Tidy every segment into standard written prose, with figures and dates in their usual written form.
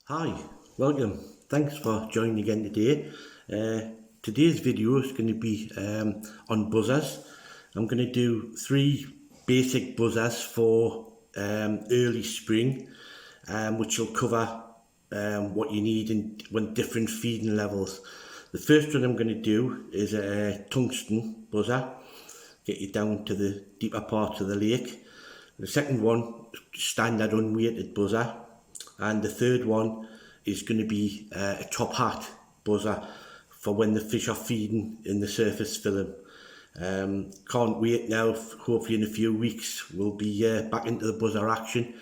Hi, welcome. Thanks for joining again today. Today's video is going to be on buzzers. I'm going to do 3 basic buzzers for early spring, which will cover what you need in different feeding levels. The first one I'm going to do is a tungsten buzzer, get you down to the deeper parts of the lake. The second one, standard unweighted buzzer. And the third one is going to be a top hat buzzer for when the fish are feeding in the surface film. Can't wait now, hopefully in a few weeks we'll be back into the buzzer action.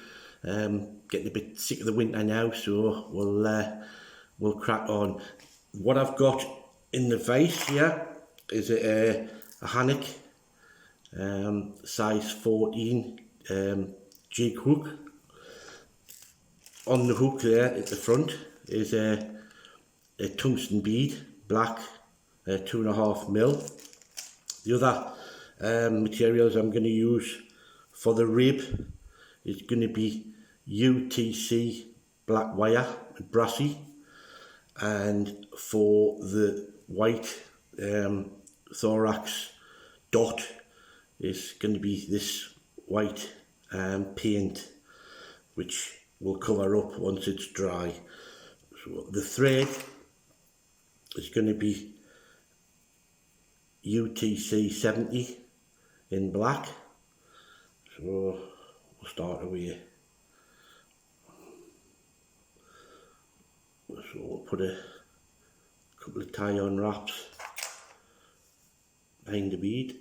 Getting a bit sick of the winter now, so we'll crack on. What I've got in the vise here is a haddock, size 14 jig hook. On the hook there at the front is a tungsten bead, black, 2.5 mil. The other materials I'm going to use for the rib is going to be UTC black wire, brassy, and for the white thorax dot is going to be this white paint, which will cover up once it's dry. So the thread is going to be UTC 70 in black. So we'll start away. So we'll put a couple of tie-on wraps behind the bead.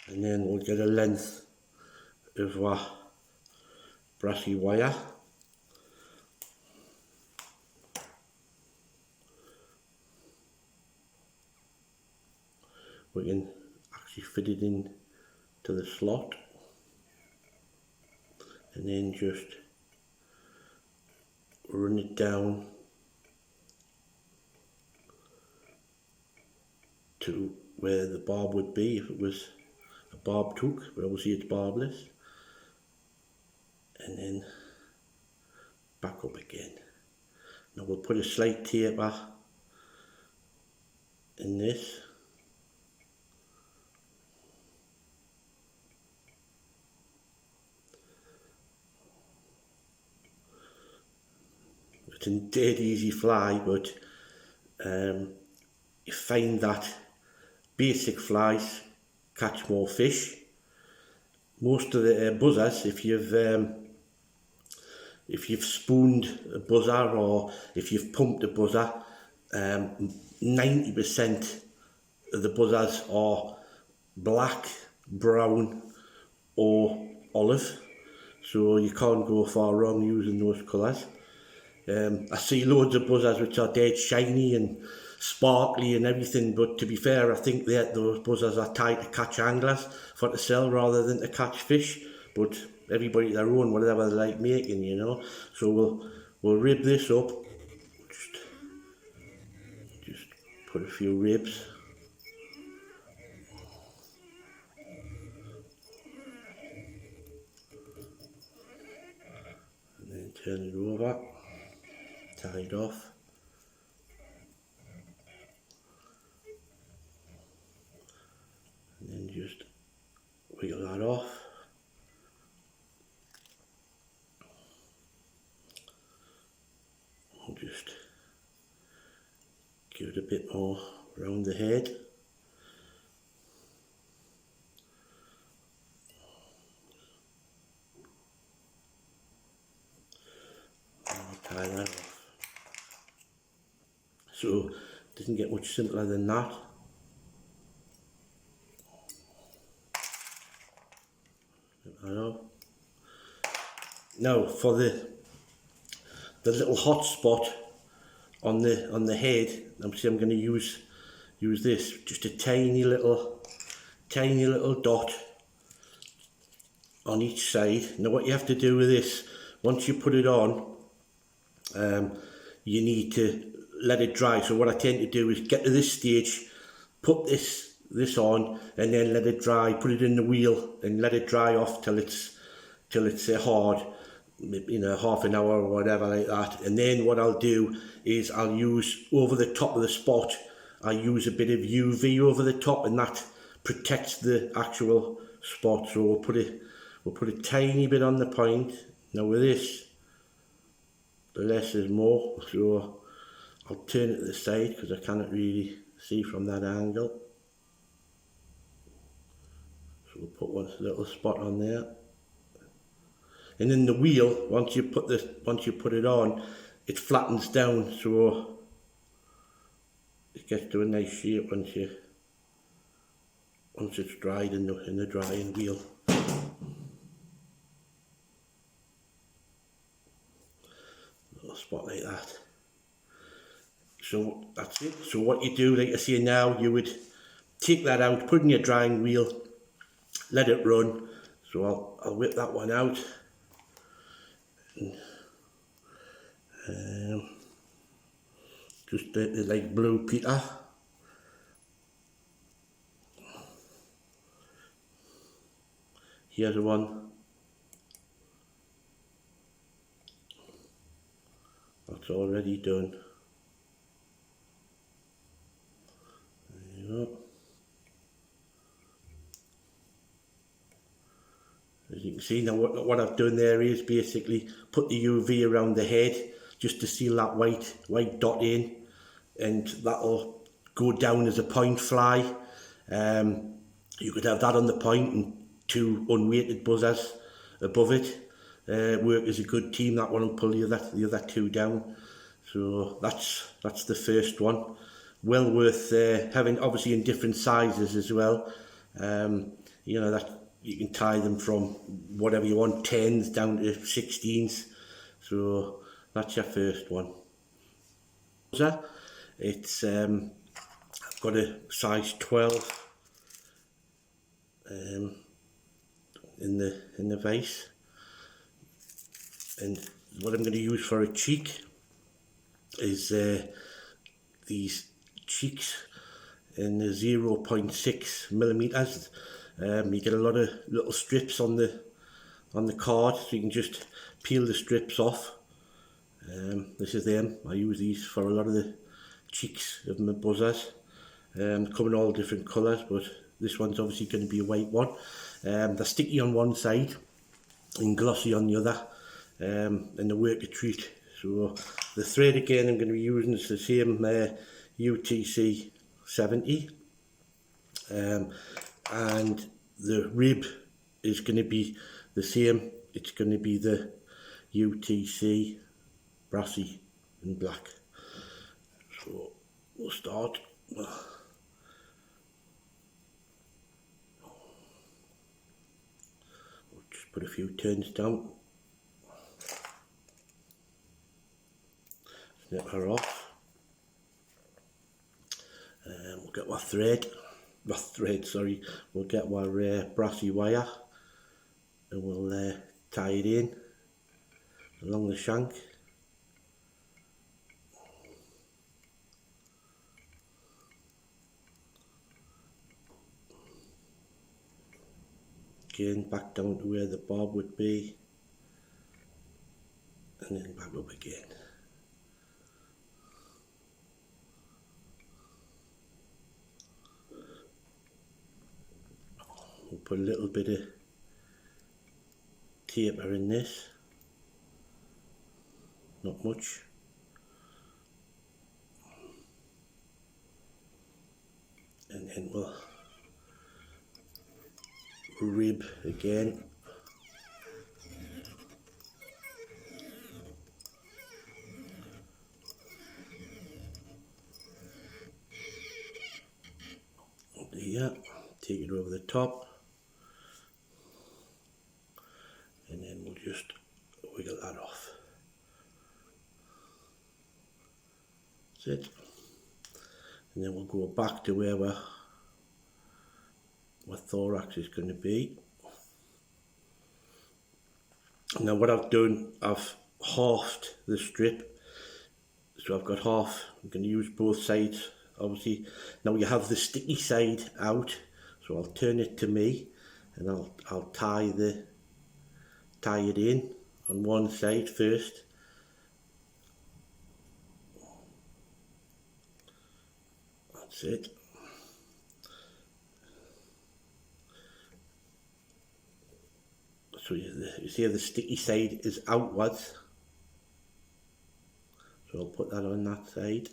And then we'll get a length of our brassy wire. We can actually fit it in to the slot and then just run it down to where the barb would be if it was a barbed hook, but obviously it's barbless, and then back up again. Now we'll put a slight taper in this, it's a dead easy fly, but you find that basic flies catch more fish. Most of the buzzers, if you've spooned a buzzer or if you've pumped a buzzer, 90% of the buzzers are black, brown or olive, so you can't go far wrong using those colours. I see loads of buzzers which are dead shiny and sparkly and everything, but to be fair, I think that those buzzers are tied to catch anglers for to sell rather than to catch fish. But everybody their own, whatever they like making, you know. So we'll rib this up. Just put a few ribs. And then turn it over, tie it off. And then just wheel that off. I'll just give it a bit more around the head. And I'll tie that off. So it doesn't get much simpler than that. Now for the little hot spot on the head, I'm going to use this, just a tiny little dot on each side. Now what you have to do with this, once you put it on, you need to let it dry. So what I tend to do is get to this stage, put this this on and then let it dry, put it in the wheel and let it dry off till it's hard, you know, half an hour or whatever like that. And then what I'll do is I'll use over the top of the spot, I use a bit of UV over the top, and that protects the actual spot. So we'll put a tiny bit on the point. Now with this, the less is more, so I'll turn it to the side because I cannot really see from that angle. So we'll put one little spot on there. And then the wheel, once you put it on, it flattens down, so it gets to a nice shape once it's dried in the drying wheel. Little spot like that. So that's it. So what you do, like I say now, you would take that out, put in your drying wheel, let it run. So I'll whip that one out. Just the like blue Peter. Here's one. That's already done. There you go. As you can see now, what I've done there is basically put the UV around the head just to seal that white dot in, and that'll go down as a point fly. You could have that on the point and two unweighted buzzers above it. Work as a good team. That one will pull the other two down. So that's the first one. Well worth having, obviously in different sizes as well. You know, that you can tie them from whatever you want, 10s down to 16s. So that's your first one. It's I've got a size 12 in the vase, and what I'm going to use for a cheek is these cheeks in the 0.6 millimeters. You get a lot of little strips on the card, so you can just peel the strips off. This is them. I use these for a lot of the cheeks of my buzzers. Come in all different colours, but this one's obviously going to be a white one. They're sticky on one side and glossy on the other, and they work a treat. So the thread again I'm going to be using is the same UTC 70, and the rib is going to be the same. It's going to be the UTC brassy and black. So we'll start. We'll just put a few turns down. Snip her off. We'll get our thread, we'll get our brassy wire and we'll tie it in along the shank. Again, back down to where the bob would be, and then back up again. We'll put a little bit of taper in this, not much. And then we'll rib again. Up here, take it over the top. And then we'll just wiggle that off. That's it. And then we'll go back to where our thorax is going to be. Now what I've done, I've halved the strip. So I've got half, I'm going to use both sides, obviously now you have the sticky side out, so I'll turn it to me and I'll tie it in on one side first. That's it. So you see the sticky side is outwards, so I'll put that on that side.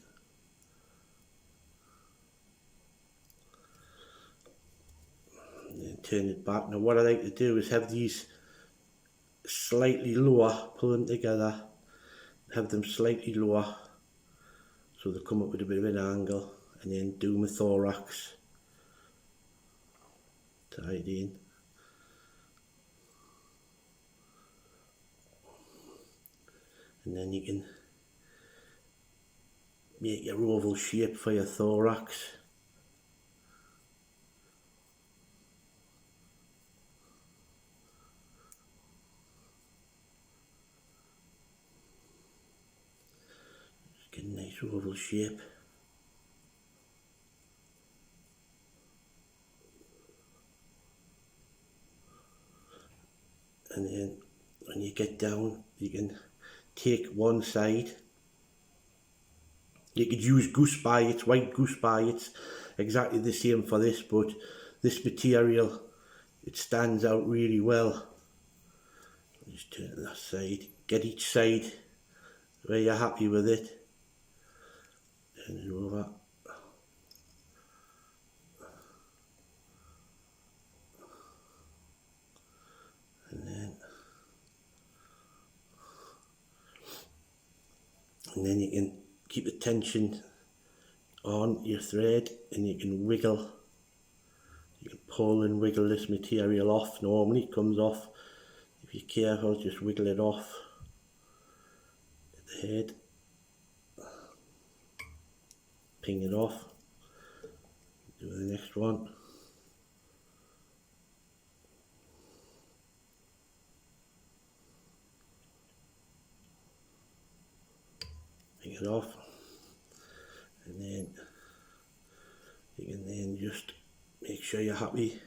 And then turn it back. Now what I like to do is have these slightly lower, pull them together, have them slightly lower so they come up with a bit of an angle, and then do my thorax, tie it in. And then you can make your oval shape for your thorax. Just get a nice oval shape. And then when you get down, you can take one side. You could use goose bites, white goose bites, exactly the same for this, but this material, it stands out really well. Just turn it to that side, get each side where you're happy with it, turn it over. And then you can keep the tension on your thread, and you can wiggle, you can pull and wiggle this material off. Normally it comes off. If you're careful, just wiggle it off at the head, ping it off, do the next one. Ping it off, and then you can then just make sure you're happy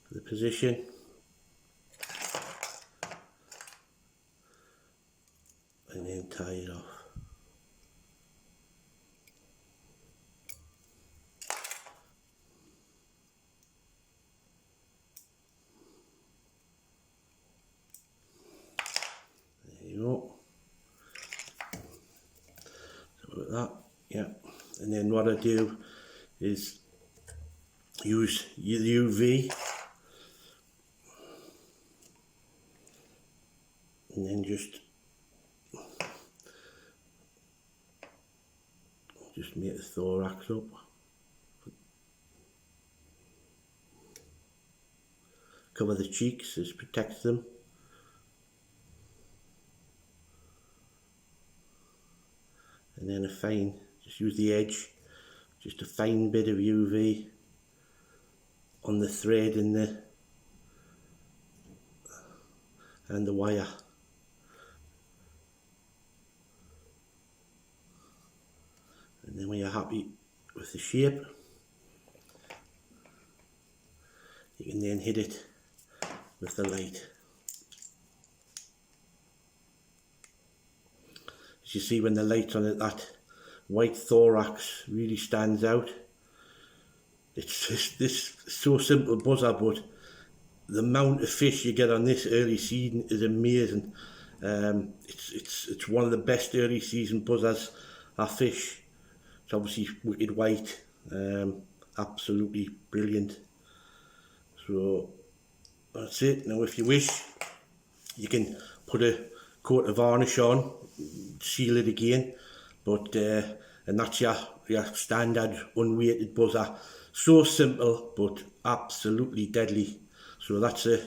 with the position. And then tie it off. There you go. So like that, yeah. And then what I do is use the UV, and then just make the thorax up. Cover the cheeks, this protects them. And then just use the edge, just a fine bit of UV on the thread and the wire. And then when you're happy with the shape, you can then hit it with the light. As you see, when the light's on it, that white thorax really stands out. It's just this so simple buzzer, but the amount of fish you get on this early season is amazing. It's one of the best early season buzzers I fish. It's obviously wicked white, absolutely brilliant. So that's it. Now if you wish, you can put a coat of varnish on, seal it again, but and that's your standard unweighted buzzer. So simple but absolutely deadly. So that's a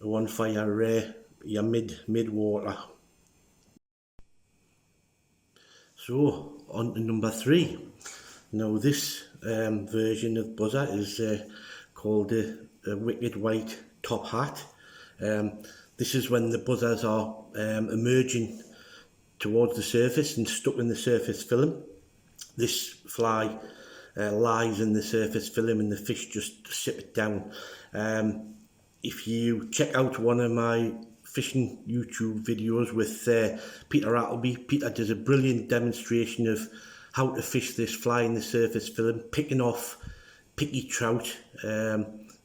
one for your mid water. So on to number 3. Now this version of buzzer is called a wicked white top hat. This is when the buzzers are emerging towards the surface and stuck in the surface film. this fly lies in the surface film and the fish just sip it down. If you check out one of my fishing YouTube videos with Peter Appleby, Peter does a brilliant demonstration of how to fish this fly in the surface film, picking off picky trout.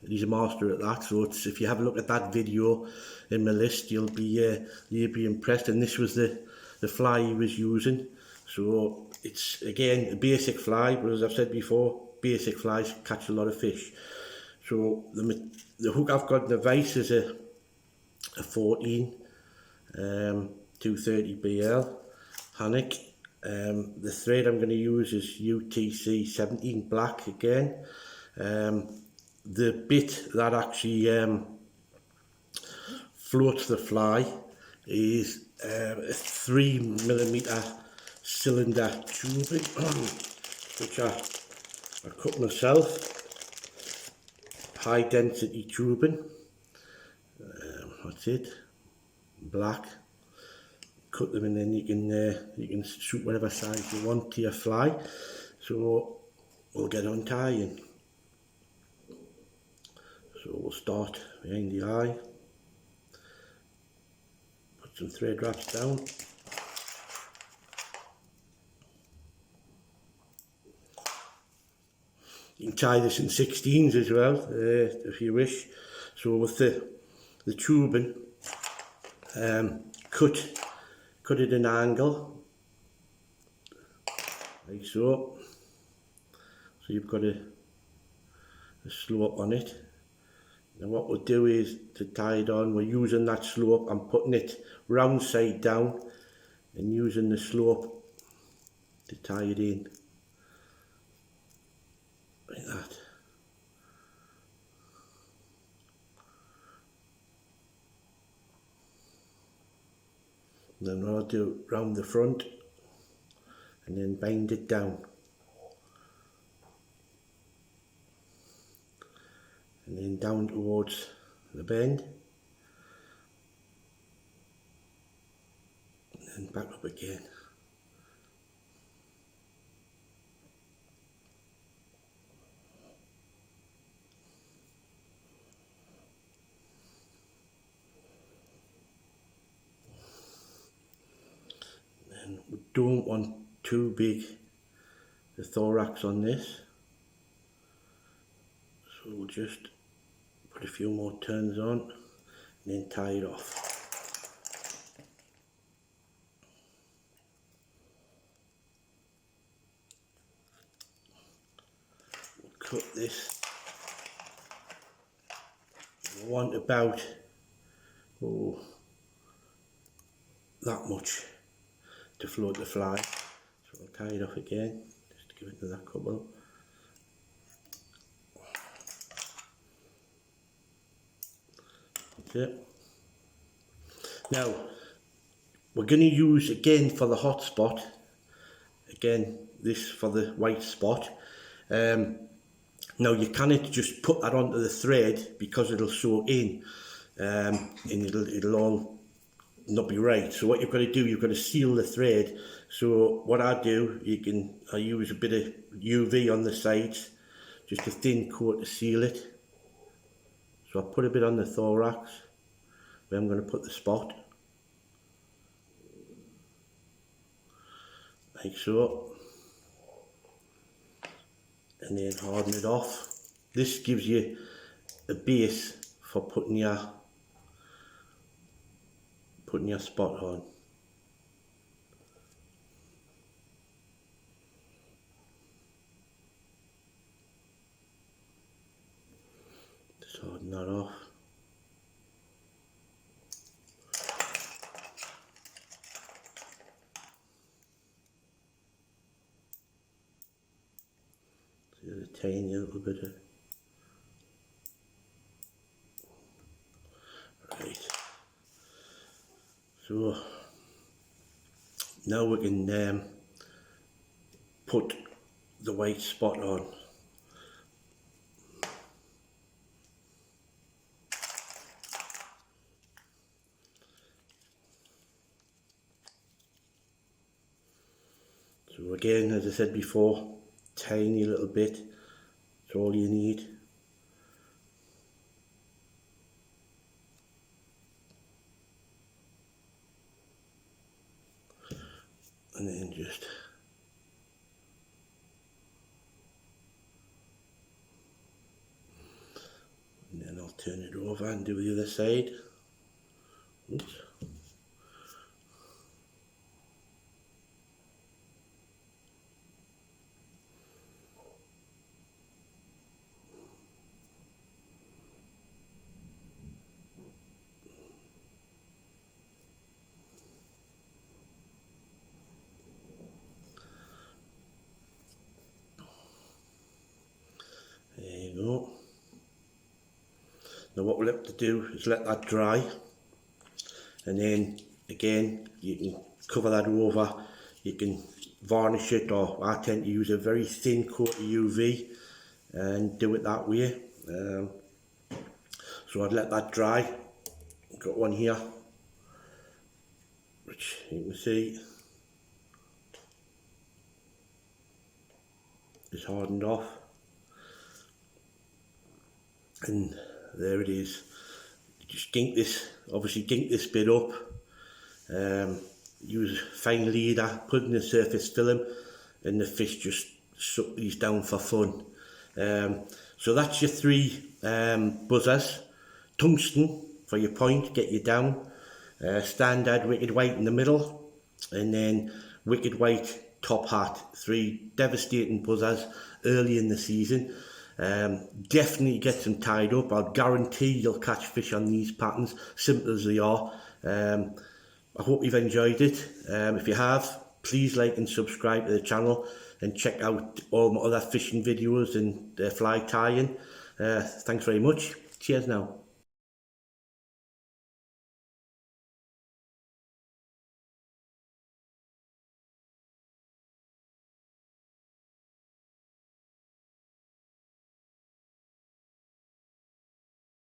He's a master at that, so if you have a look at that video in my list, you'll be impressed. And this was the fly he was using. So it's again a basic fly, but as I've said before, basic flies catch a lot of fish. So the hook I've got in the vise is a 14 230 BL Hannock. The thread I'm going to use is UTC 17 black again. The bit that actually floats the fly is a 3mm cylinder tubing, which I cut myself. High density tubing. That's it. Black. Cut them and then you can shoot whatever size you want to your fly. So we'll get on tying. So we'll start behind the eye. Put some thread wraps down. You can tie this in 16s as well, if you wish. So with the tubing, cut it at an angle, like so. So you've got a slope on it. And what we'll do is, to tie it on, we're using that slope, I'm putting it round side down and using the slope to tie it in. Like that. And then what I'll do, round the front and then bind it down. And then down towards the bend. And then back up again. And we don't want too big the thorax on this. So we'll just put a few more turns on and then tie it off. We'll cut this. We want about that much to float the fly. So we'll tie it off again, just to give it another couple. It. Now we're going to use again for the hot spot, again this for the white spot. Now you cannot just put that onto the thread because it'll soak in and it'll all not be right. So what you've got to do, you've got to seal the thread. So what I do, I use a bit of UV on the sides, just a thin coat to seal it. So I put a bit on the thorax, where I'm going to put the spot, like so, and then harden it off. This gives you a base for putting your spot on. Just harden that off. There's a tiny little bit of right. So now we can put the white spot on. So again, as I said before, tiny little bit, it's all you need. And then just I'll turn it over and do the other side. Oops. There you go. Now what we'll have to do is let that dry, and then again you can cover that over, you can varnish it, or I tend to use a very thin coat of UV and do it that way. So I'd let that dry. I've got one here which you can see is hardened off, and there it is. Just gink this, obviously gink this bit up, use fine leader, put in the surface film, and the fish just suck these down for fun. So that's your three buzzers. Tungsten for your point, get you down. Standard wicked white in the middle, and then wicked white top hat. Three devastating buzzers early in the season. Definitely get them tied up. I'll guarantee you'll catch fish on these patterns, simple as they are. I hope you've enjoyed it. If you have, please like and subscribe to the channel, and check out all my other fishing videos and fly tying. Thanks very much. Cheers now.